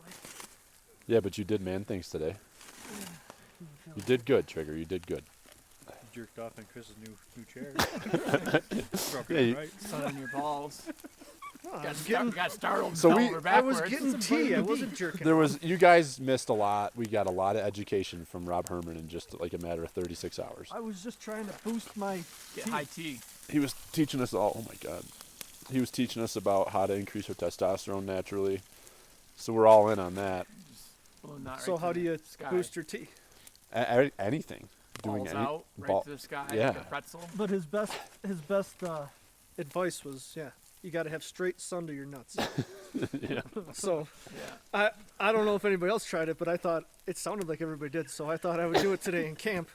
Yeah, but you did man things today. You did good, Trigger. You did good. jerked off in Chris's new chair. Yeah, you- Right. Sun on your balls. Oh, I Got, was getting, got startled. So fell we- over I was backwards. getting tea. I wasn't jerking. There was you guys missed a lot. We got a lot of education from Rob Herman in just like a matter of 36 hours. I was just trying to boost my Get tea. high tea. He was teaching us all. Oh my god, he was teaching us about how to increase our testosterone naturally. So we're all in on that. Blowing that So right how to do the you sky. boost your tea? Anything, doing Balls any out, right ball- to the sky, yeah. like a pretzel. But his best advice was, you got to have straight sun to your nuts. yeah. So Yeah. I don't know if anybody else tried it, but I thought it sounded like everybody did. So I thought I would do it today in camp.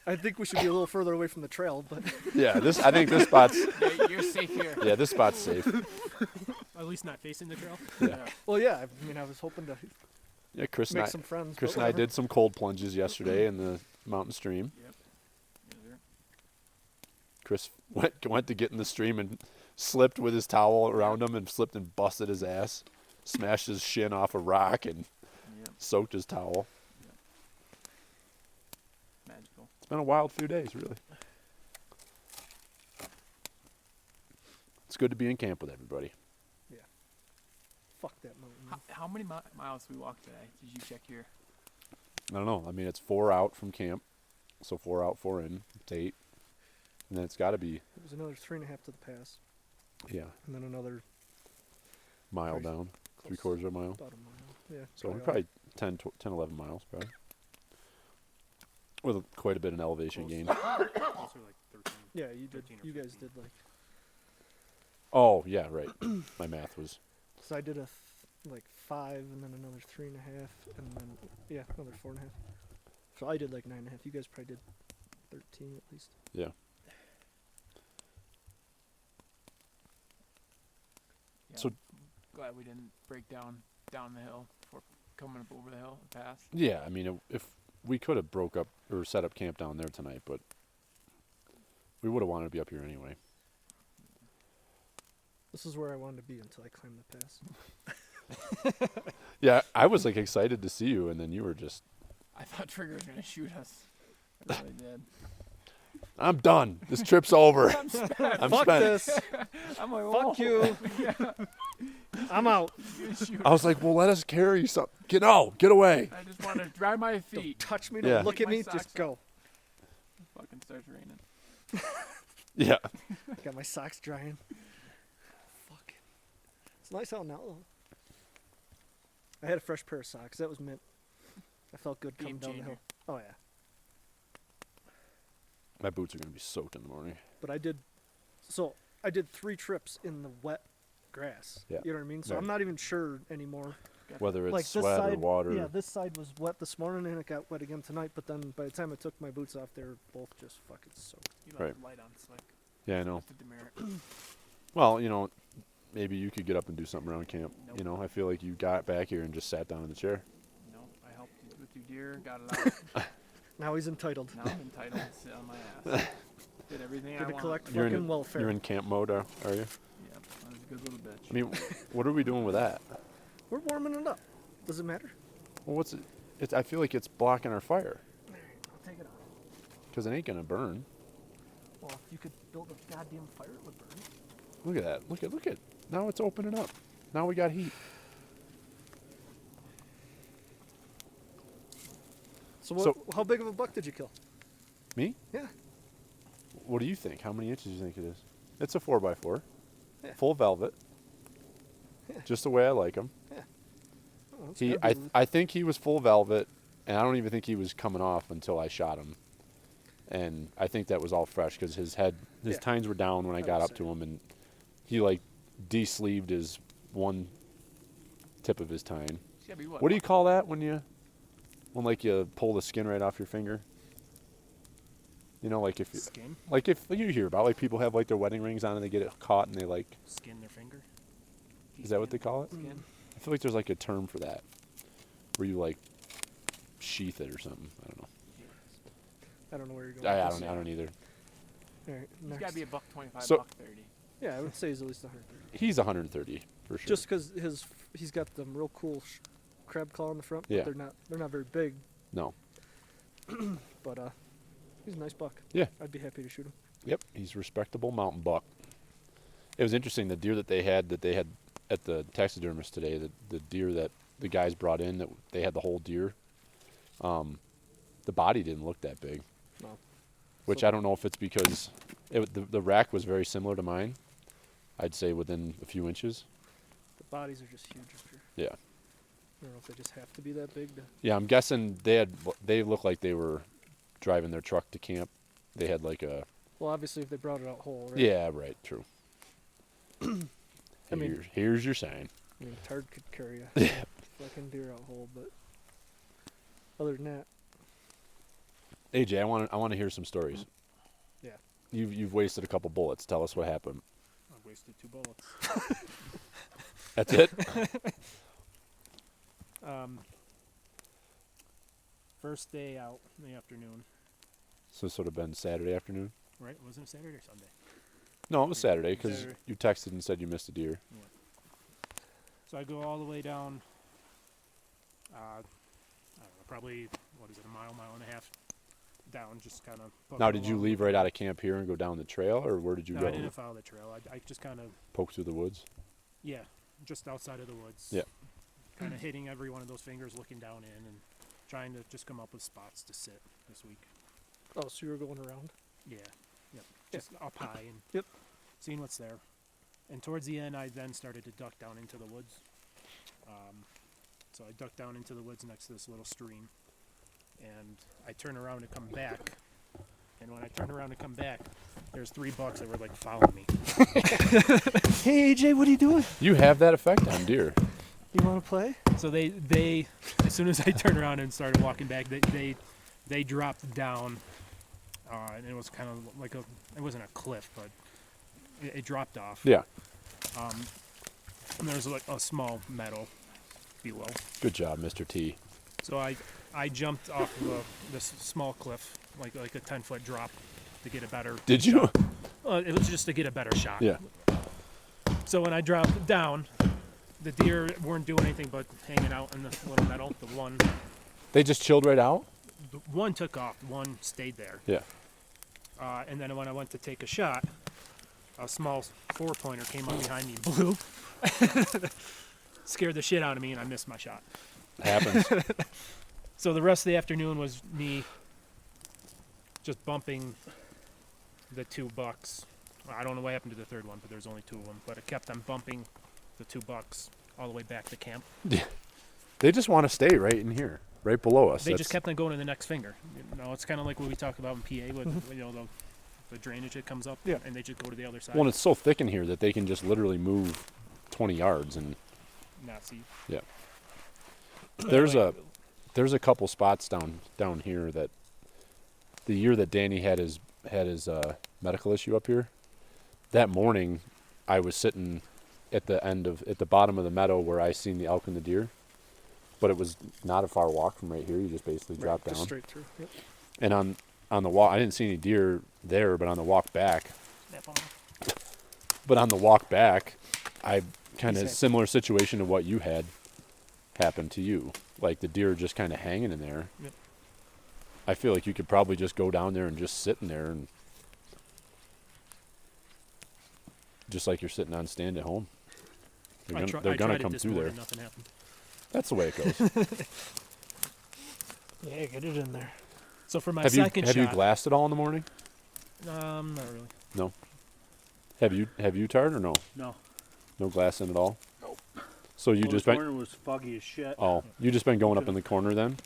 I think we should be a little further away from the trail, but Yeah, I think this spot's Yeah, you're safe here. yeah, this spot's safe. At least not facing the trail. Yeah. well, yeah. I mean, I was hoping to Yeah, Chris make and I, some friends. Chris but and I whatever. did some cold plunges yesterday in the mountain stream. Yes, sir. Chris went to get in the stream and slipped with his towel around him and slipped and busted his ass, smashed his shin off a rock and Yep. soaked his towel. Magical. It's been a wild few days, really. It's good to be in camp with everybody. Fuck that mountain. How many miles did we walk today? Did you check here? I don't know. I mean, it's 4 out from camp, so 4 out, 4 in. It's 8, and then it's got to be It was another 3.5 to the pass, yeah, and then another mile Pretty down, close, 3/4 of a mile. about a mile. Yeah. So we're probably 10, 11 miles, probably. With quite a bit of elevation gain. Closer like 13. Yeah, you did. 13 or You guys 15. did like. Oh, yeah, right. My math was. So I did like 5, and then another 3.5, and then another 4.5. So I did like 9.5. You guys probably did 13 at least. Yeah. Yeah. So- Glad we didn't break down the hill before coming up over the hill and past. Yeah, I mean, if we could have broke up or set up camp down there tonight, but we would have wanted to be up here anyway. This is where I wanted to be until I climbed the pass. Yeah, I was like excited to see you, and then you were just, I thought Trigger was gonna shoot us. I really did. I'm done. This trip's over. I'm Fuck spent. this. I'm like, Fuck you. I'm out. Shoot. I was like, well, let us carry something. Get away. I just want to dry my feet. Touch me. Yeah. Don't look at Take my me. socks Just off. go. Fucking starts raining. Yeah. Got my socks drying. Fuck. It's nice out now though. I had a fresh pair of socks. That was mint. I felt good coming Game down the changer. hill. Oh yeah. My boots are going to be soaked in the morning. But I did 3 trips in the wet grass. Yeah. You know what I mean? So Right. I'm not even sure anymore. Whether it's Like this sweat side, or water. yeah, this side was wet this morning and it got wet again tonight. But then by the time I took my boots off, they were both just fucking soaked. You left Right. the light on slick. Yeah, I know. Left the demerit. Well, maybe you could get up and do something around camp. Nope. I feel like you got back here and just sat down in the chair. No, I helped you with your deer, got it out. Now he's entitled. Now I'm entitled to sit on my ass. Did everything I Gonna want. collect You're fucking in, welfare. you're in camp mode, are you? Yeah, I was a good little bitch. I mean, what are we doing with that? We're warming it up. Does it matter? Well, what's it? I feel like it's blocking our fire I'll take it off. because it ain't gonna burn. Well, if you could build a goddamn fire, it would burn. Look at that. Look at. Now it's opening up. Now we got heat. So how big of a buck did you kill? Me? Yeah. What do you think? How many inches do you think it is? It's a 4x4. Yeah. Full velvet. Yeah. Just the way I like them. Oh, it's He, gotta be- I think he was full velvet, and I don't even think he was coming off until I shot him. And I think that was all fresh because his Yeah. tines were down when I got would up say. to him, and he like de-sleeved his one tip of his tine. It's gotta be What do you call that when you pull the skin right off your finger? Like if you, Skin? like if you hear about like people have like their wedding rings on and they get it caught and they like, Skin their finger? is that what they call it? Skin. I feel like there's like a term for that, where you like sheath it or something. I don't know. I don't know where you're going. I with this. don't either. All right, He's next. gotta be a $1.25, So- $1.30. Yeah, I would say he's at least 130. He's 130 for sure. Just because he's got them real cool crab claw in the front. Yeah. But they're not very big. no. But He's a nice buck. Yeah. I'd be happy to shoot him. Yep, he's a respectable mountain buck. It was interesting, the deer that they had at the taxidermist today, the deer that the guys brought in, that they had the whole deer, the body didn't look that big. No. Which I don't know if it's because the rack was very similar to mine. I'd say within a few inches. The bodies are just huge up here. Yeah. I don't know if they just have to be that big to... Yeah, I'm guessing they looked like they were driving their truck to camp. They had like a... Well, obviously if they brought it out whole, right? Yeah, right, true. I mean... Here's your sign. I mean, Tard could carry a fucking deer out whole, but... Other than that... AJ, I want to hear some stories. Yeah. You've wasted a couple bullets. Tell us what happened. I wasted 2 bullets. That's it? First day out in the afternoon. So this would have been Saturday afternoon? Right? Wasn't it Saturday or Sunday? No, it was Saturday because Saturday. you texted and said you missed a deer. So I go all the way down, I don't know, probably, a mile and a half down, just kind of... Now, did you leave right out of camp here and go down the trail, or where did you No, go? I didn't follow the trail. I just kind of... Poke through the woods? Yeah, just outside of the woods. Yeah. Kind of hitting every one of those fingers, looking down in, and trying to just come up with spots to sit this week. Oh, so you were going around? Yeah. Yep. Just up high and Yep. seeing what's there. And towards the end, I then started to duck down into the woods. So I ducked down into the woods next to this little stream. And I turn around to come back. And when I turn around to come back, there's 3 bucks that were like following me. Hey, AJ, what are you doing? You have that effect on deer. You want to play? So they as soon as I turned around and started walking back, they dropped down, and it was kind of like it wasn't a cliff, but it dropped off. Yeah. And there was like a small meadow below. Good job, Mr. T. So I jumped off of this small cliff, like a 10-foot drop, to get a better. Did you? shot. It was just to get a better shot. Yeah. So when I dropped down, the deer weren't doing anything but hanging out in the little meadow. They just chilled right out? The one took off. One stayed there. Yeah. And then when I went to take a shot, a small 4-pointer came up behind me and blew. Scared the shit out of me, and I missed my shot. Happens. So the rest of the afternoon was me just bumping the 2 bucks. I don't know what happened to the third one, but there's only 2 of them. But I kept on bumping the 2 bucks all the way back to camp. They just want to stay right in here, right below us. They just kept on going to the next finger. You know, it's kind of like what we talked about in PA with the drainage that comes up, and they just go to the other side. Well, it's so thick in here that they can just literally move 20 yards and not see. Yeah. There's a couple spots down here that the year that Danny had his medical issue up here, that morning I was sitting at the bottom of the meadow where I seen the elk and the deer, but it was not a far walk from right here. You just basically drop down. Just straight through. Yep. And on the walk, I didn't see any deer there, but on the walk back, I kind of similar situation to what you had happened to you. Like the deer just kind of hanging in there. Yep. I feel like you could probably just go down there and just sit in there, and just like you're sitting on stand at home. They're gonna come through there. Nothing happened. That's the way it goes. Yeah, get it in there. So for my have second you shot, have you glassed it all in the morning? not really. No. Have you Tard, or no? No. No glassing at all. Nope. So you just the been. corner was foggy as shit. Oh, you just been going up in the corner then?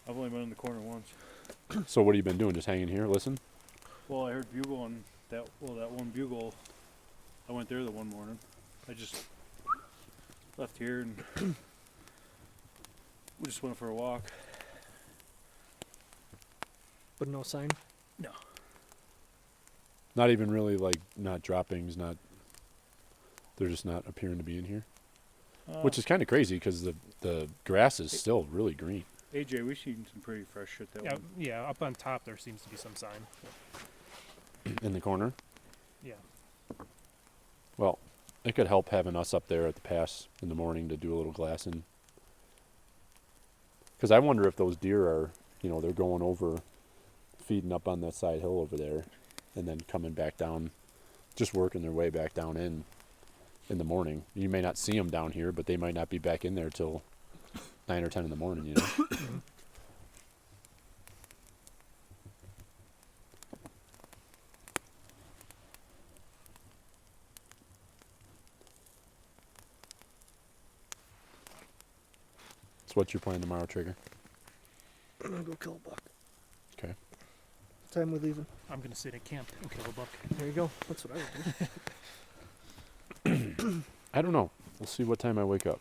I've only been in the corner once. So what have you been doing? Just hanging here, listen? Well, I heard bugle and that one bugle. I went there the one morning. I just left here and we just went for a walk. But no sign? No. Not even really not droppings, they're just not appearing to be in here. Which is kind of crazy because the grass is still really green. AJ, we've seen some pretty fresh shit that one. Yeah, up on top there seems to be some sign. In the corner? Yeah. Well, it could help having us up there at the pass in the morning to do a little glassing. Because I wonder if those deer are, they're going over feeding up on that side hill over there, and then coming back down, just working their way back down in the morning. You may not see them down here, but they might not be back in there till 9 or 10 in the morning, you know. So what's your plan tomorrow, Trigger? I'm gonna go kill a buck. Okay. What time we leaving? I'm gonna sit at camp and kill a buck. There you go. That's what I would do. I don't know. We'll see what time I wake up.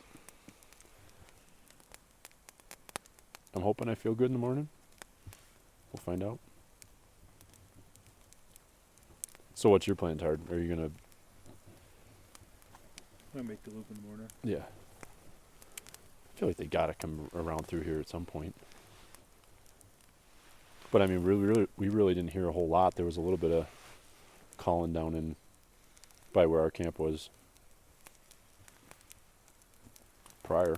I'm hoping I feel good in the morning. We'll find out. So what's your plan, Tard? Are you gonna... I'm gonna make the loop in the morning. Yeah. I feel like they gotta come around through here at some point. But I mean, we really didn't hear a whole lot. There was a little bit of calling down in by where our camp was prior.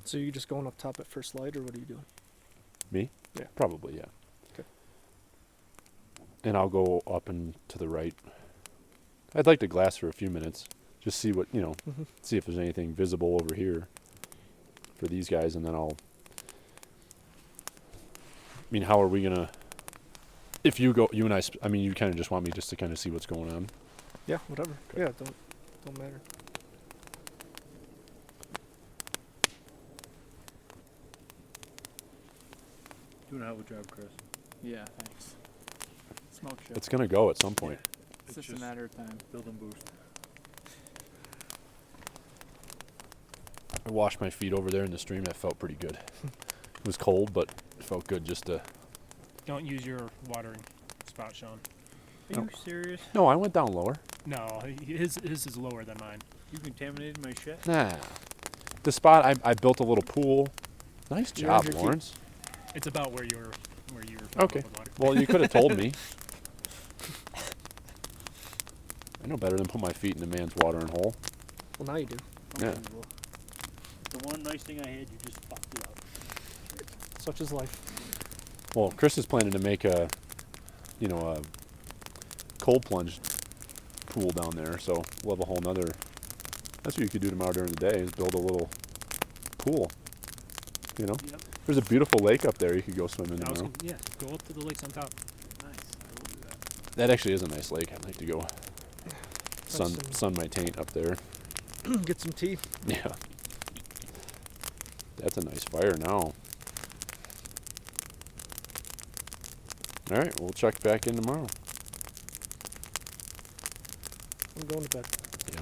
So you just going up top at first light, or what are you doing? Me? Yeah. Probably, yeah. Okay. And I'll go up and to the right. I'd like to glass for a few minutes. Just see what, see if there's anything visible over here for these guys, and then I'll... I mean, how are we going to... If you go, you and I mean, you kind of just want me just to kind of see what's going on? Yeah, whatever. Okay. Yeah, don't matter. Doing a hell of a job, Chris. Yeah, thanks. Smoke show. It's going to go at some point. It's just a matter of time. Build and boost. I washed my feet over there in the stream. That felt pretty good. It was cold, but it felt good just to... Don't use your watering spot, Sean. Are you serious? No, I went down lower. No, his is lower than mine. You contaminated my shit? Nah. The spot, I built a little pool. Nice You're job, on your Lawrence. It's about where you're Okay. Well, you could have told me. I know better than put my feet in a man's watering hole. Well, now you do. Yeah. Unbelievable. The one nice thing I had, you just fucked it up. Such is life. Well, Chris is planning to make a cold plunge pool down there, so we'll have a whole nother... That's what you could do tomorrow during the day, is build a little pool, Yep. There's a beautiful lake up there you could go swim in I was tomorrow. gonna, go up to the lakes on top. Nice. I will do that. That actually is a nice lake. I'd like to go some- sun my taint up there. Get some tea. Yeah. That's a nice fire now. All right, we'll check back in tomorrow. I'm going to bed. Yeah.